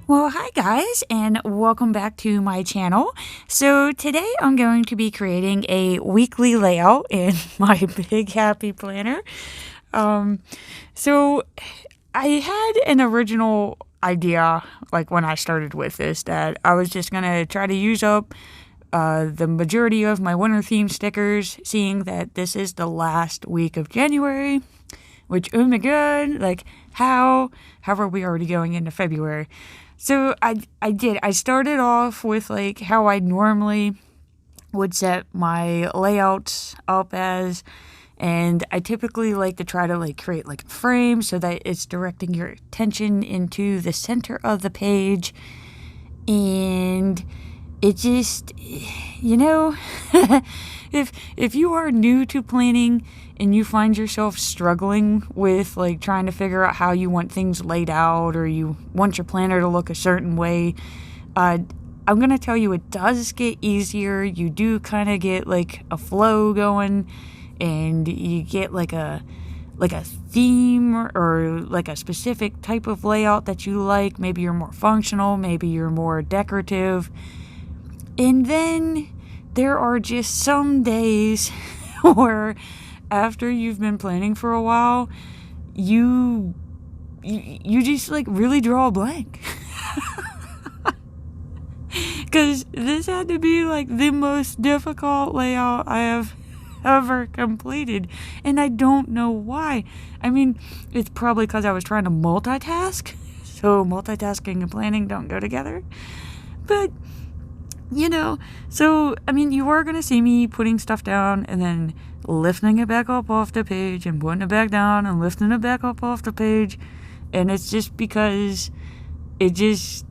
Well, hi guys, and welcome back to my channel. So today I'm going to be creating a weekly layout in my Big Happy Planner. So I had an original idea, like when I started with this, that I was just gonna try to use up the majority of my winter theme stickers, seeing that this is the last week of January. Which, oh my god, like how are we already going into February? So I started off with like how I normally would set my layouts up as, and I typically like to try to like create like a frame so that it's directing your attention into the center of the page. And it just, if you are new to planning and you find yourself struggling with like trying to figure out how you want things laid out, or you want your planner to look a certain way, I'm going to tell you it does get easier. You do kind of get like a flow going, and you get like a theme or like a specific type of layout that you like. Maybe you're more functional, maybe you're more decorative. And then there are just some days where after you've been planning for a while, you just like really draw a blank. Because this had to be like the most difficult layout I have ever completed. And I don't know why. I mean, it's probably because I was trying to multitask. So multitasking and planning don't go together. But so, I mean, you are going to see me putting stuff down and then lifting it back up off the page and putting it back down and lifting it back up off the page. And it's just because it just,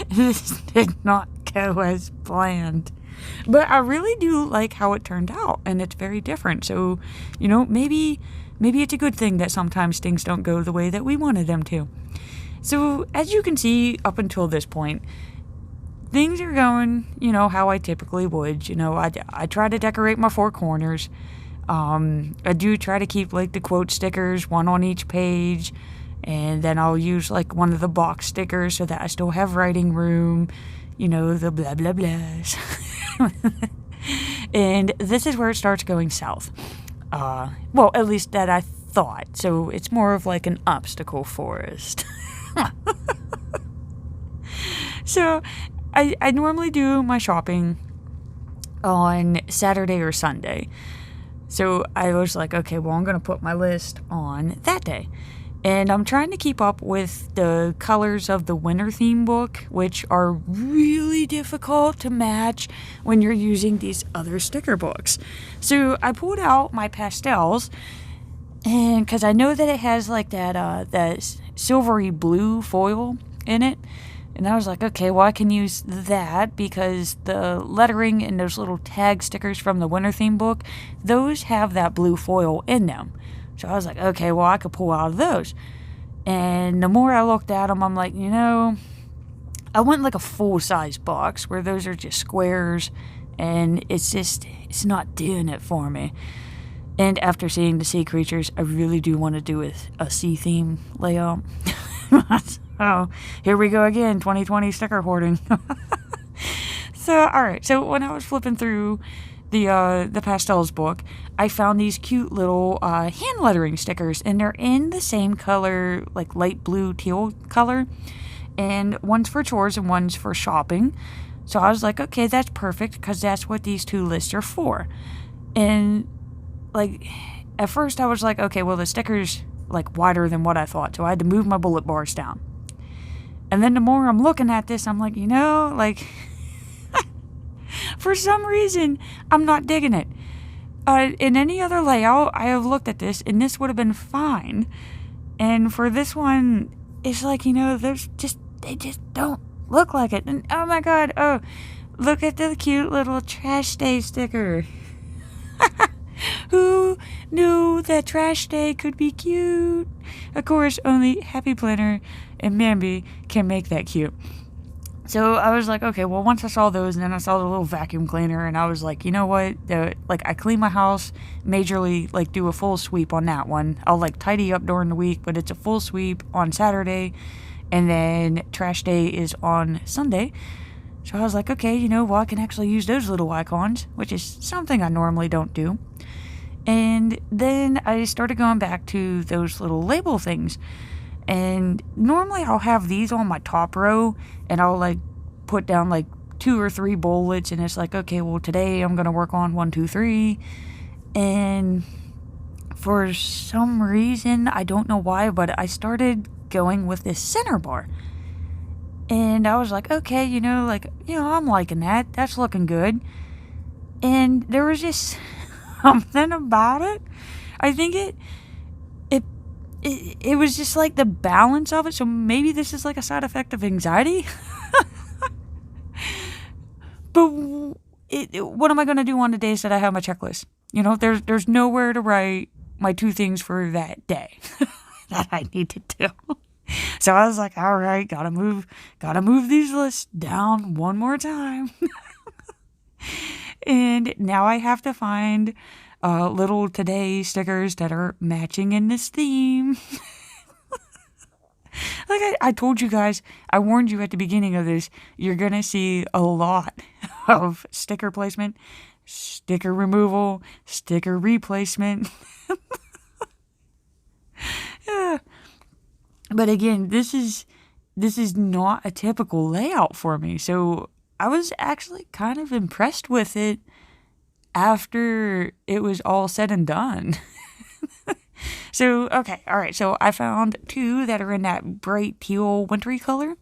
this did not go as planned. But I really do like how it turned out, and it's very different. So, maybe it's a good thing that sometimes things don't go the way that we wanted them to. So, as you can see up until this point, things are going, how I typically would. I try to decorate my four corners. I do try to keep, like, the quote stickers, one on each page. And then I'll use, like, one of the box stickers so that I still have writing room. The blah, blah, blahs. And this is where it starts going south. Well, at least that I thought. So it's more of, like, an obstacle forest. So I normally do my shopping on Saturday or Sunday. So I was like, okay, well, I'm going to put my list on that day. And I'm trying to keep up with the colors of the winter theme book, which are really difficult to match when you're using these other sticker books. So I pulled out my pastels, and because I know that it has like that silvery blue foil in it. And I was like, okay, well, I can use that because the lettering and those little tag stickers from the winter theme book, those have that blue foil in them. So I was like, okay, well, I could pull out of those. And the more I looked at them, I'm like, I want like a full-size box where those are just squares, and it's not doing it for me. And after seeing the sea creatures, I really do want to do a sea theme layout. Oh, here we go again, 2020 sticker hoarding. So, all right. So when I was flipping through the pastels book, I found these cute little hand lettering stickers, and they're in the same color, like light blue teal color. And one's for chores and one's for shopping. So I was like, okay, that's perfect because that's what these two lists are for. And like at first I was like, okay, well, the sticker's like wider than what I thought, so I had to move my bullet bars down. And then the more I'm looking at this, I'm like, like for some reason I'm not digging it. In any other layout, I have looked at this and this would have been fine. And for this one, it's like, they just don't look like it. And oh my god, look at the cute little trash day sticker. Who knew that trash day could be cute? Of course, only Happy Planner and Mambi can make that cute. So I was like, okay, well, once I saw those, and then I saw the little vacuum cleaner, and I was like, you know what? I clean my house majorly, like do a full sweep on that one. I'll like tidy up during the week, but it's a full sweep on Saturday. And then trash day is on Sunday. So I was like, okay, well, I can actually use those little icons, which is something I normally don't do. And then I started going back to those little label things. And normally I'll have these on my top row, and I'll like put down like 2 or 3 bullets, and it's like, okay, well, today I'm going to work on 1, 2, 3. And for some reason, I don't know why, but I started going with this center bar. And I was like, okay, I'm liking that. That's looking good. And there was just something about it. I think it was just like the balance of it. So maybe this is like a side effect of anxiety. But what am I going to do on the days that I have my checklist? There's nowhere to write my 2 things for that day that I need to do. So I was like, all right, gotta move these lists down one more time. And now I have to find little today stickers that are matching in this theme. Like I told you guys, I warned you at the beginning of this, you're going to see a lot of sticker placement, sticker removal, sticker replacement. Yeah. But again, this is not a typical layout for me. So I was actually kind of impressed with it after it was all said and done. So, okay, all right. So I found 2 that are in that bright teal wintry color.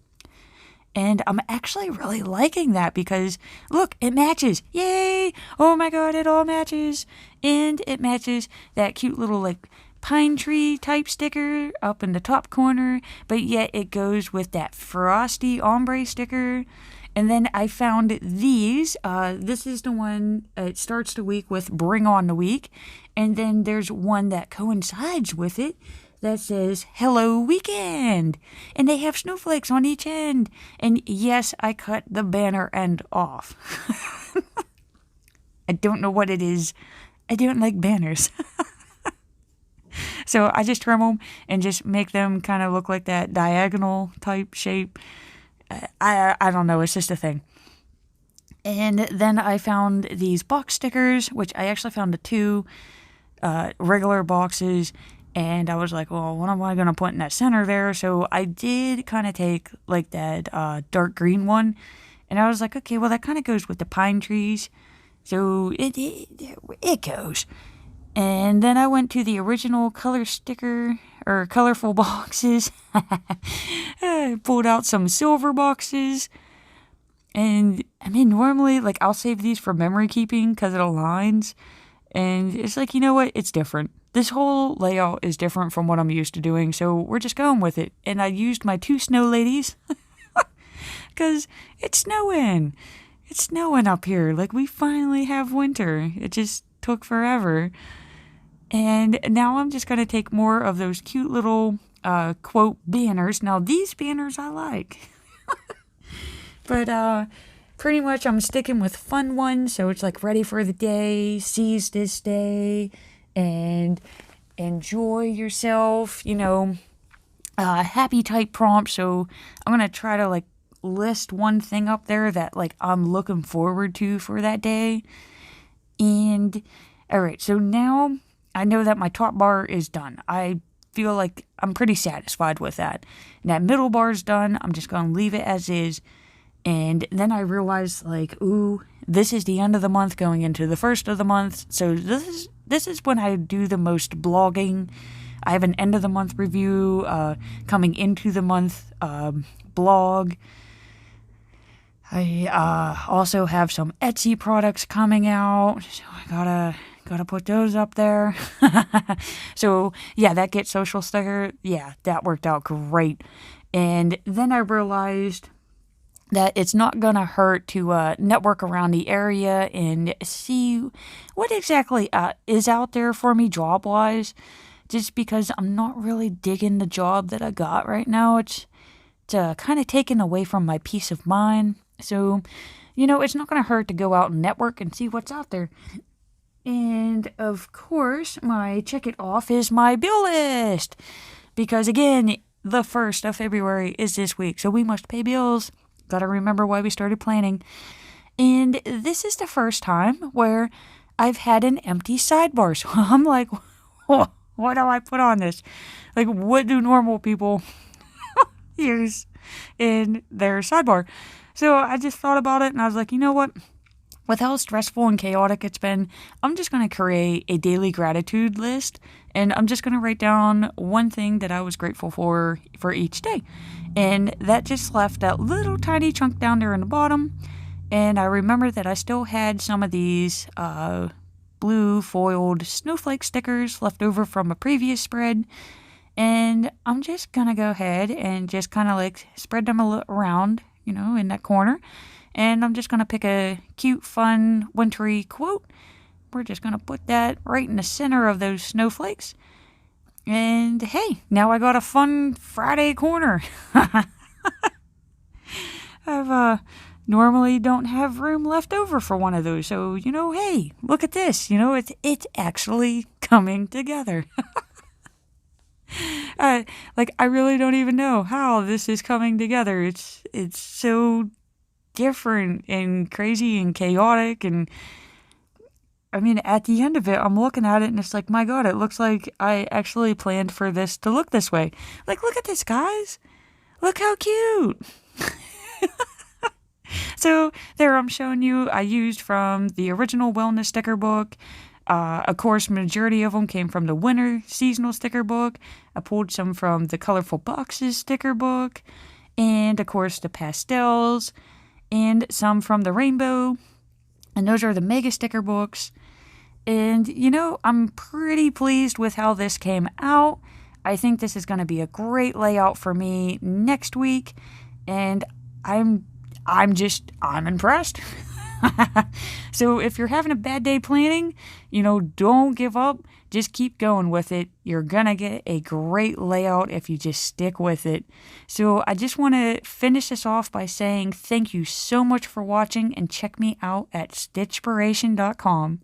And I'm actually really liking that because, look, it matches. Yay! Oh my God, it all matches. And it matches that cute little, like, pine tree type sticker up in the top corner, but yet it goes with that frosty ombre sticker. And then I found these. This is the one, it starts the week with Bring On the Week. And then there's one that coincides with it that says Hello Weekend. And they have snowflakes on each end. And yes, I cut the banner end off. I don't know what it is. I don't like banners. So I just trim them and just make them kind of look like that diagonal type shape. I don't know. It's just a thing. And then I found these box stickers, which I actually found 2 regular boxes. And I was like, well, what am I going to put in that center there? So I did kind of take like that dark green one. And I was like, okay, well, that kind of goes with the pine trees. So it goes. And then I went to the original color sticker or colorful boxes. I pulled out some silver boxes. And I mean, normally, like, I'll save these for memory keeping because it aligns. And it's like, you know what? It's different. This whole layout is different from what I'm used to doing. So we're just going with it. And I used my 2 snow ladies because it's snowing. It's snowing up here. Like, we finally have winter. It just took forever. And now I'm just going to take more of those cute little, quote, banners. Now, these banners I like. But pretty much I'm sticking with fun ones. So it's like ready for the day, seize this day, and enjoy yourself, happy type prompts. So I'm going to try to, like, list one thing up there that, like, I'm looking forward to for that day. And, all right, so now I know that my top bar is done. I feel like I'm pretty satisfied with that. And that middle bar is done. I'm just going to leave it as is. And then I realized, like, ooh, this is the end of the month going into the first of the month. So this is when I do the most blogging. I have an end of the month review, coming into the month blog. I also have some Etsy products coming out, so I gotta put those up there. So yeah, that Get Social sticker, yeah, that worked out great. And then I realized that it's not gonna hurt to network around the area and see what exactly is out there for me job-wise, just because I'm not really digging the job that I got right now. It's kind of taken away from my peace of mind. So, it's not going to hurt to go out and network and see what's out there. And, of course, my check it off is my bill list. Because, again, the 1st of February is this week, so we must pay bills. Gotta remember why we started planning. And this is the first time where I've had an empty sidebar. So I'm like, what do I put on this? Like, what do normal people use in their sidebar? So I just thought about it and I was like, you know what? With how stressful and chaotic it's been, I'm just going to create a daily gratitude list. And I'm just going to write down one thing that I was grateful for each day. And that just left that little tiny chunk down there in the bottom. And I remember that I still had some of these blue foiled snowflake stickers left over from a previous spread. And I'm just going to go ahead and just kind of like spread them around, in that corner. And I'm just going to pick a cute, fun, wintry quote. We're just going to put that right in the center of those snowflakes. And hey, now I got a fun Friday corner. I've normally don't have room left over for one of those. So, hey, look at this. It's actually coming together. I really don't even know how this is coming together. It's so different and crazy and chaotic. And I mean, at the end of it, I'm looking at it and it's like, my God, it looks like I actually planned for this to look this way. Like, look at this, guys. Look how cute. So there I'm showing you, I used from the original wellness sticker book. Of course, majority of them came from the winter seasonal sticker book. I pulled some from the Colorful Boxes sticker book. And of course, the pastels. And some from the rainbow. And those are the mega sticker books. And, I'm pretty pleased with how this came out. I think this is going to be a great layout for me next week. And I'm impressed. So if you're having a bad day planning, don't give up. Just keep going with it. You're going to get a great layout if you just stick with it. So I just want to finish this off by saying thank you so much for watching and check me out at stitchpiration.com.